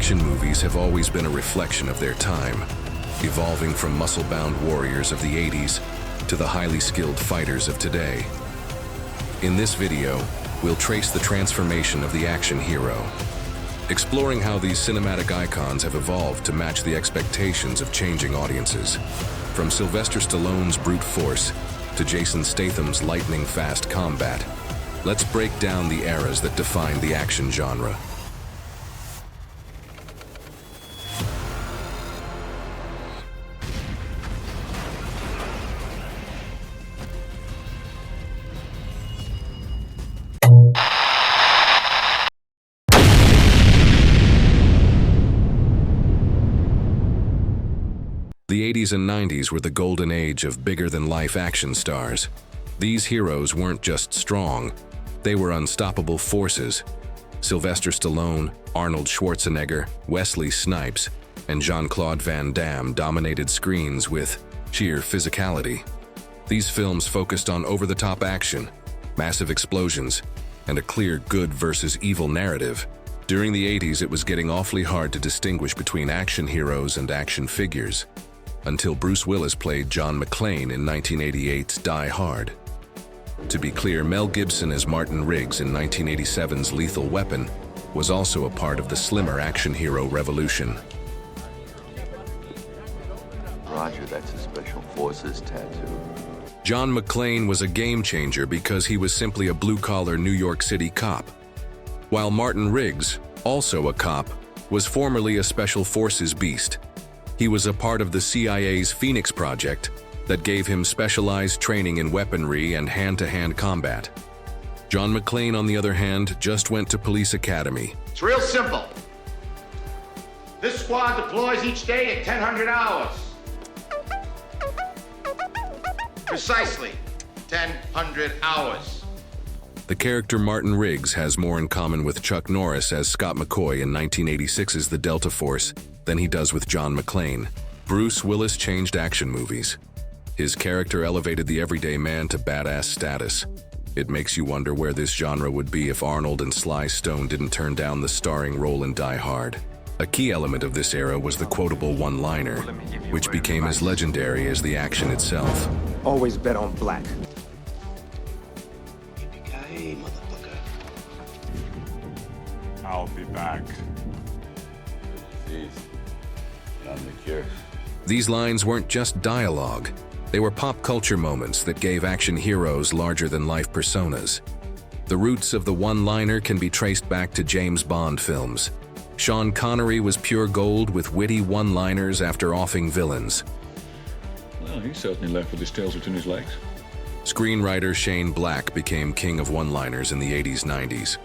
Action movies have always been a reflection of their time, evolving from muscle-bound warriors of the 80s to the highly skilled fighters of today. In this video, we'll trace the transformation of the action hero, exploring how these cinematic icons have evolved to match the expectations of changing audiences. From Sylvester Stallone's brute force to Jason Statham's lightning-fast combat, let's break down the eras that define the action genre. The 80s and 90s were the golden age of bigger-than-life action stars. These heroes weren't just strong, they were unstoppable forces. Sylvester Stallone, Arnold Schwarzenegger, Wesley Snipes, and Jean-Claude Van Damme dominated screens with sheer physicality. These films focused on over-the-top action, massive explosions, and a clear good versus evil narrative. During the 80s, it was getting awfully hard to distinguish between action heroes and action figures, until Bruce Willis played John McClane in 1988's Die Hard. To be clear, Mel Gibson as Martin Riggs in 1987's Lethal Weapon was also a part of the slimmer action hero revolution. Roger, that's a Special Forces tattoo. John McClane was a game changer because he was simply a blue-collar New York City cop, while Martin Riggs, also a cop, was formerly a Special Forces beast. He was a part of the CIA's Phoenix Project that gave him specialized training in weaponry and hand-to-hand combat. John McClane, on the other hand, just went to police academy. It's real simple. This squad deploys each day at 1,000 hours. Precisely 1,000 hours. The character Martin Riggs has more in common with Chuck Norris as Scott McCoy in 1986's The Delta Force than he does with John McClane. Bruce Willis changed action movies. His character elevated the everyday man to badass status. It makes you wonder where this genre would be if Arnold and Sly Stone didn't turn down the starring role in Die Hard. A key element of this era was the quotable one-liner, which became as legendary as the action itself. Always bet on black. Yippee-ki-yay, motherfucker. I'll be back. Jeez. I'm the cure. These lines weren't just dialogue. They were pop culture moments that gave action heroes larger-than-life personas. The roots of the one-liner can be traced back to James Bond films. Sean Connery was pure gold with witty one-liners after offing villains. Well, he certainly left with his tail between his legs. Screenwriter Shane Black became king of one-liners in the 80s-90s.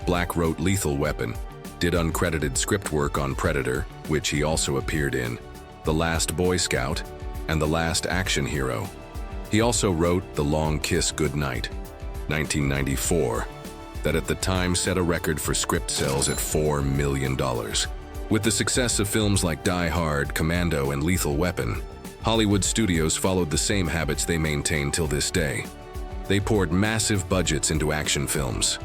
Black wrote Lethal Weapon, did uncredited script work on Predator, which he also appeared in, The Last Boy Scout, and The Last Action Hero. He also wrote The Long Kiss Goodnight, 1994, that at the time set a record for script sales at $4 million. With the success of films like Die Hard, Commando, and Lethal Weapon, Hollywood studios followed the same habits they maintain till this day. They poured massive budgets into action films.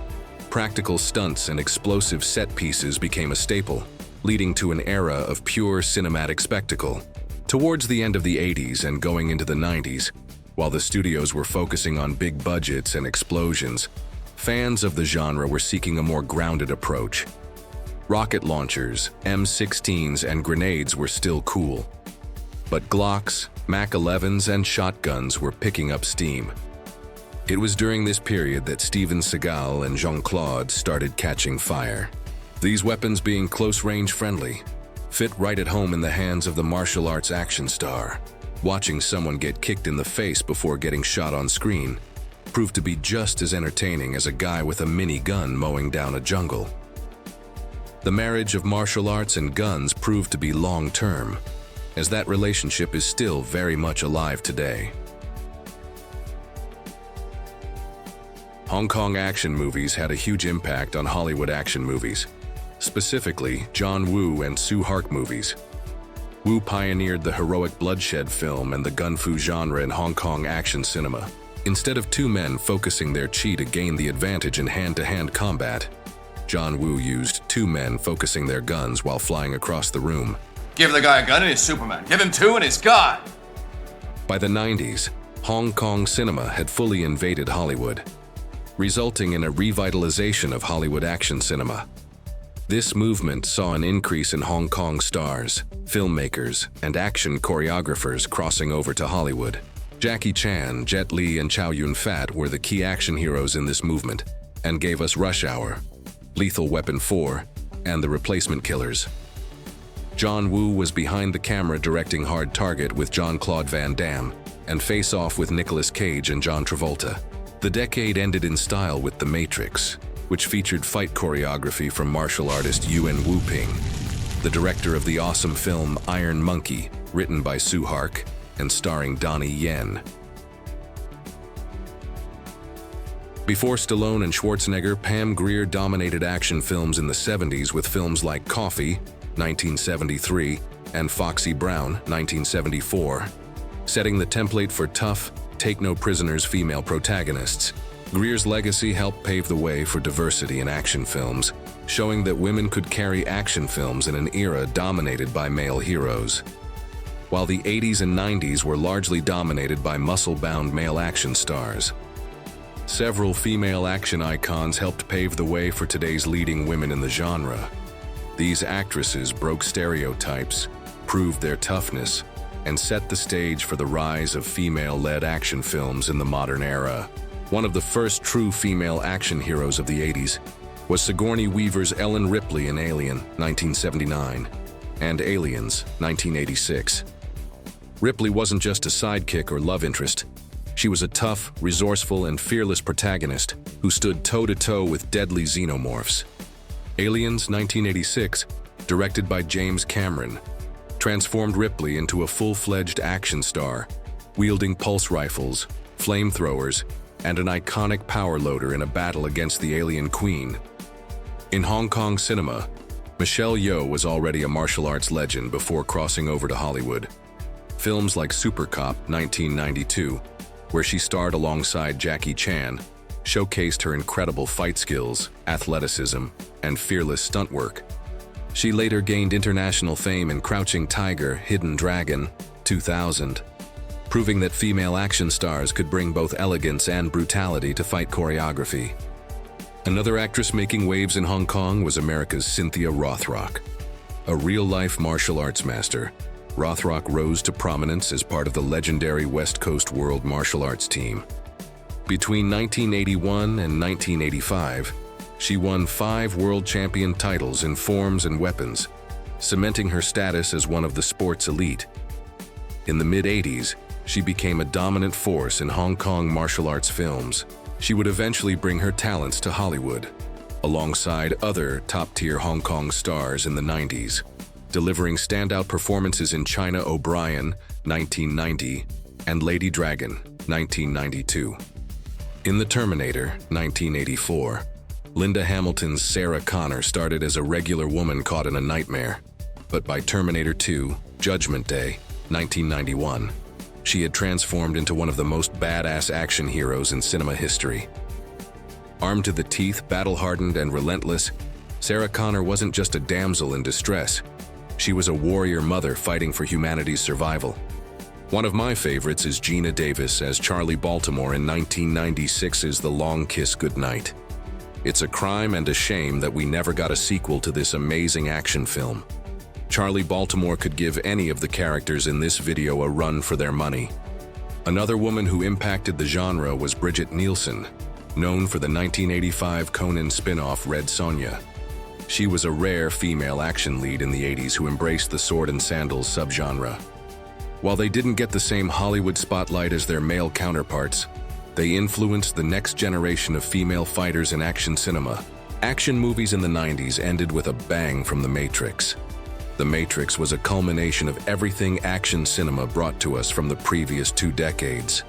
Practical stunts and explosive set pieces became a staple, leading to an era of pure cinematic spectacle. Towards the end of the 80s and going into the 90s, while the studios were focusing on big budgets and explosions, fans of the genre were seeking a more grounded approach. Rocket launchers, M16s, and grenades were still cool, but Glocks, Mac 11s, and shotguns were picking up steam. It was during this period that Steven Seagal and Jean-Claude started catching fire. These weapons, being close-range friendly, fit right at home in the hands of the martial arts action star. Watching someone get kicked in the face before getting shot on screen proved to be just as entertaining as a guy with a mini-gun mowing down a jungle. The marriage of martial arts and guns proved to be long-term, as that relationship is still very much alive today. Hong Kong action movies had a huge impact on Hollywood action movies, specifically John Woo and Sue Hark movies. Woo pioneered the heroic bloodshed film and the gun fu genre in Hong Kong action cinema. Instead of two men focusing their chi to gain the advantage in hand-to-hand combat, John Woo used 2 men focusing their guns while flying across the room. Give the guy a gun and he's Superman. Give him 2 and he's God. By the 90s, Hong Kong cinema had fully invaded Hollywood, resulting in a revitalization of Hollywood action cinema. This movement saw an increase in Hong Kong stars, filmmakers, and action choreographers crossing over to Hollywood. Jackie Chan, Jet Li, and Chow Yun-fat were the key action heroes in this movement and gave us Rush Hour, Lethal Weapon 4, and The Replacement Killers. John Woo was behind the camera directing Hard Target with Jean-Claude Van Damme and Face Off with Nicolas Cage and John Travolta. The decade ended in style with The Matrix, which featured fight choreography from martial artist Yuen Woo-ping, the director of the awesome film Iron Monkey, written by Sue Hark and starring Donnie Yen. Before Stallone and Schwarzenegger, Pam Grier dominated action films in the 70s with films like Coffee, 1973, and Foxy Brown, 1974, setting the template for tough, take-no-prisoners female protagonists. Grier's legacy helped pave the way for diversity in action films, showing that women could carry action films in an era dominated by male heroes. While the 80s and 90s were largely dominated by muscle-bound male action stars, several female action icons helped pave the way for today's leading women in the genre. These actresses broke stereotypes, proved their toughness, and set the stage for the rise of female-led action films in the modern era. One of the first true female action heroes of the 80s was Sigourney Weaver's Ellen Ripley in Alien, 1979, and Aliens, 1986. Ripley wasn't just a sidekick or love interest. She was a tough, resourceful, and fearless protagonist who stood toe-to-toe with deadly xenomorphs. Aliens, 1986, directed by James Cameron, transformed Ripley into a full-fledged action star, wielding pulse rifles, flamethrowers, and an iconic power loader in a battle against the alien queen. In Hong Kong cinema, Michelle Yeoh was already a martial arts legend before crossing over to Hollywood. Films like Super Cop, 1992, where she starred alongside Jackie Chan, showcased her incredible fight skills, athleticism, and fearless stunt work. She later gained international fame in Crouching Tiger, Hidden Dragon, 2000, proving that female action stars could bring both elegance and brutality to fight choreography. Another actress making waves in Hong Kong was America's Cynthia Rothrock. A real-life martial arts master, Rothrock rose to prominence as part of the legendary West Coast World Martial Arts team. Between 1981 and 1985, she won 5 world champion titles in forms and weapons, cementing her status as one of the sport's elite. In the mid-80s, she became a dominant force in Hong Kong martial arts films. She would eventually bring her talents to Hollywood, alongside other top-tier Hong Kong stars in the 90s, delivering standout performances in China O'Brien, 1990, and Lady Dragon, 1992. In The Terminator, 1984, Linda Hamilton's Sarah Connor started as a regular woman caught in a nightmare, but by Terminator 2, Judgment Day, 1991, she had transformed into one of the most badass action heroes in cinema history. Armed to the teeth, battle-hardened, and relentless, Sarah Connor wasn't just a damsel in distress. She was a warrior mother fighting for humanity's survival. One of my favorites is Gina Davis as Charlie Baltimore in 1996's The Long Kiss Goodnight. It's a crime and a shame that we never got a sequel to this amazing action film. Charlie Baltimore could give any of the characters in this video a run for their money. Another woman who impacted the genre was Brigitte Nielsen, known for the 1985 Conan spin-off Red Sonja. She was a rare female action lead in the 80s who embraced the sword and sandals subgenre. While they didn't get the same Hollywood spotlight as their male counterparts, they influenced the next generation of female fighters in action cinema. Action movies in the 90s ended with a bang from The Matrix. The Matrix was a culmination of everything action cinema brought to us from the previous 2 decades.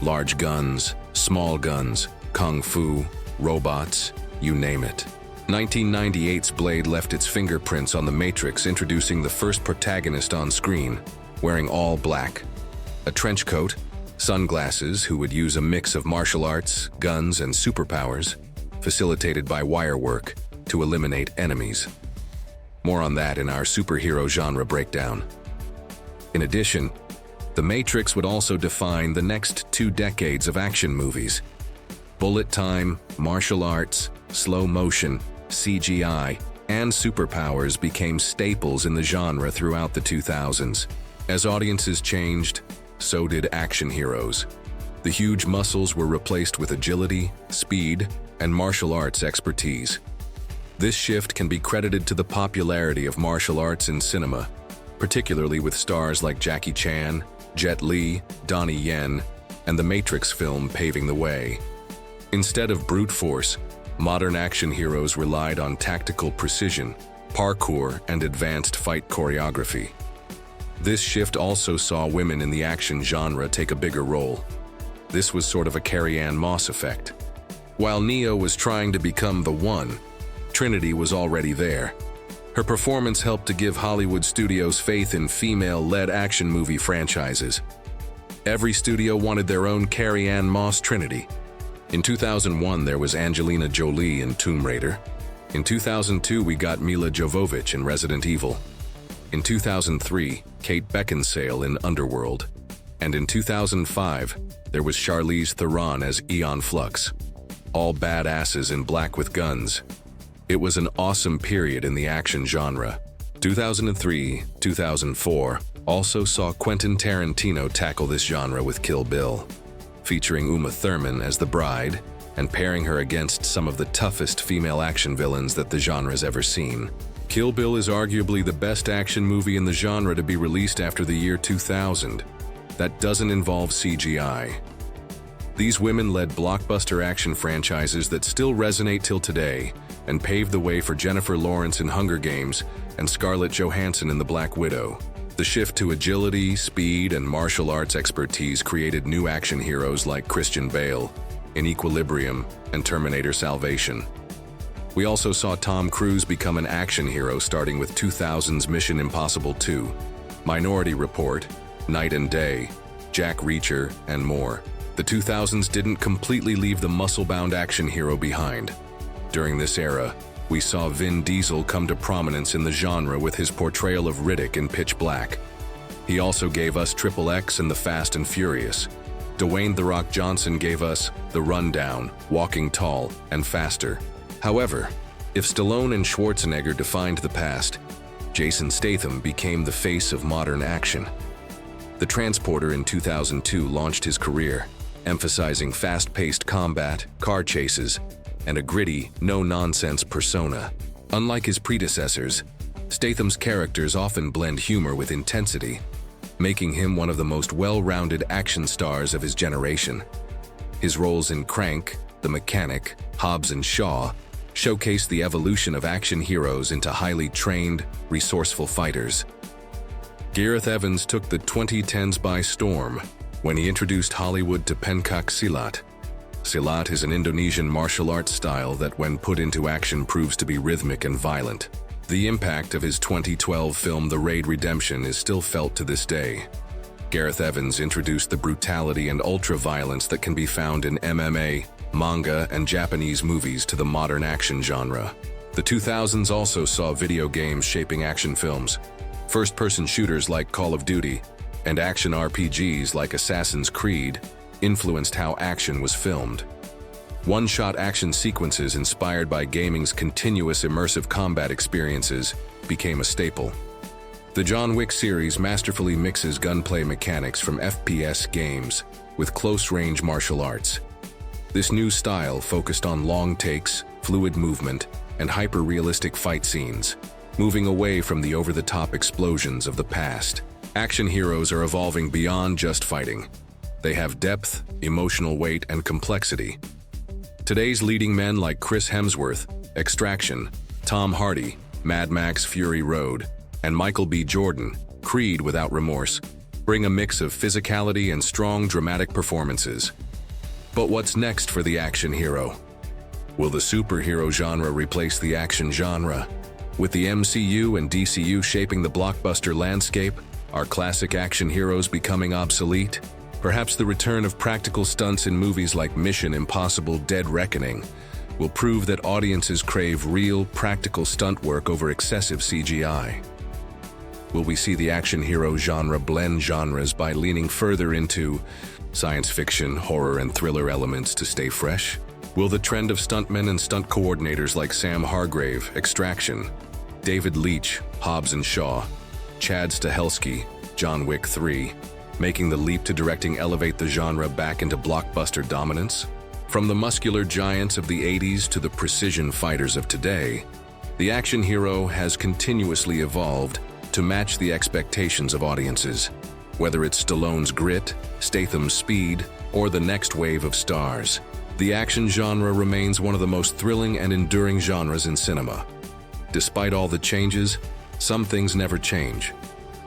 Large guns, small guns, kung fu, robots, you name it. 1998's Blade left its fingerprints on The Matrix, introducing the first protagonist on screen, wearing all black. A trench coat, sunglasses, who would use a mix of martial arts, guns, and superpowers, facilitated by wire work, to to eliminate enemies. More on that in our superhero genre breakdown. In addition, The Matrix would also define the next 2 decades of action movies. Bullet time, martial arts, slow motion, CGI, and superpowers became staples in the genre throughout the 2000s. As audiences changed, so did action heroes. The huge muscles were replaced with agility, speed, and martial arts expertise. This shift can be credited to the popularity of martial arts in cinema, particularly with stars like Jackie Chan, Jet Li, Donnie Yen, and the Matrix film paving the way. Instead of brute force, modern action heroes relied on tactical precision, parkour, and advanced fight choreography. This shift also saw women in the action genre take a bigger role. This was sort of a Carrie-Anne Moss effect. While Neo was trying to become the one, Trinity was already there. Her performance helped to give Hollywood studios faith in female-led action movie franchises. Every studio wanted their own Carrie-Anne Moss Trinity. In 2001, there was Angelina Jolie in Tomb Raider. In 2002, we got Mila Jovovich in Resident Evil. In 2003, Kate Beckinsale in Underworld. And in 2005, there was Charlize Theron as Aeon Flux. All badasses in black with guns. It was an awesome period in the action genre. 2003-2004 also saw Quentin Tarantino tackle this genre with Kill Bill, featuring Uma Thurman as the bride and pairing her against some of the toughest female action villains that the genre's ever seen. Kill Bill is arguably the best action movie in the genre to be released after the year 2000. That doesn't involve CGI. These women led blockbuster action franchises that still resonate till today and paved the way for Jennifer Lawrence in Hunger Games and Scarlett Johansson in The Black Widow. The shift to agility, speed, and martial arts expertise created new action heroes like Christian Bale in Equilibrium and Terminator Salvation. We also saw Tom Cruise become an action hero starting with 2000's Mission Impossible 2, Minority Report, Night and Day, Jack Reacher, and more. The 2000s didn't completely leave the muscle-bound action hero behind. During this era, we saw Vin Diesel come to prominence in the genre with his portrayal of Riddick in Pitch Black. He also gave us Triple X and The Fast and Furious. Dwayne "The Rock" Johnson gave us The Rundown, Walking Tall, and Faster. However, if Stallone and Schwarzenegger defined the past, Jason Statham became the face of modern action. The Transporter in 2002 launched his career, emphasizing fast-paced combat, car chases, and a gritty, no-nonsense persona. Unlike his predecessors, Statham's characters often blend humor with intensity, making him one of the most well-rounded action stars of his generation. His roles in Crank, The Mechanic, Hobbs and Shaw showcase the evolution of action heroes into highly trained, resourceful fighters. Gareth Evans took the 2010s by storm when he introduced Hollywood to Pencak Silat. Silat is an Indonesian martial arts style that, when put into action, proves to be rhythmic and violent. The impact of his 2012 film The Raid Redemption is still felt to this day. Gareth Evans introduced the brutality and ultra-violence that can be found in MMA, manga, and Japanese movies to the modern action genre. The 2000s also saw video games shaping action films. First-person shooters like Call of Duty and action RPGs like Assassin's Creed influenced how action was filmed. One-shot action sequences inspired by gaming's continuous immersive combat experiences became a staple. The John Wick series masterfully mixes gunplay mechanics from FPS games with close-range martial arts. This new style focused on long takes, fluid movement, and hyper-realistic fight scenes, moving away from the over-the-top explosions of the past. Action heroes are evolving beyond just fighting. They have depth, emotional weight, and complexity. Today's leading men like Chris Hemsworth, Extraction, Tom Hardy, Mad Max Fury Road, and Michael B. Jordan, Creed Without Remorse, bring a mix of physicality and strong dramatic performances. But what's next for the action hero? Will the superhero genre replace the action genre? With the MCU and DCU shaping the blockbuster landscape, are classic action heroes becoming obsolete? Perhaps the return of practical stunts in movies like Mission Impossible: Dead Reckoning will prove that audiences crave real, practical stunt work over excessive CGI? Will we see the action hero genre blend genres by leaning further into science fiction, horror, and thriller elements to stay fresh? Will the trend of stuntmen and stunt coordinators like Sam Hargrave, Extraction, David Leitch, Hobbs and Shaw, Chad Stahelski, John Wick 3, making the leap to directing elevate the genre back into blockbuster dominance? From the muscular giants of the 80s to the precision fighters of today, the action hero has continuously evolved to match the expectations of audiences. Whether it's Stallone's grit, Statham's speed, or the next wave of stars, the action genre remains one of the most thrilling and enduring genres in cinema. Despite all the changes, some things never change.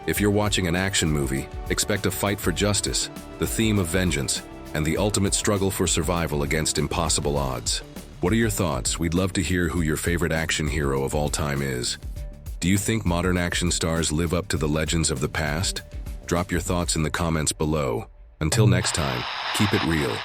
If you're watching an action movie, expect a fight for justice, the theme of vengeance, and the ultimate struggle for survival against impossible odds. What are your thoughts? We'd love to hear who your favorite action hero of all time is. Do you think modern action stars live up to the legends of the past? Drop your thoughts in the comments below. Until next time, keep it real.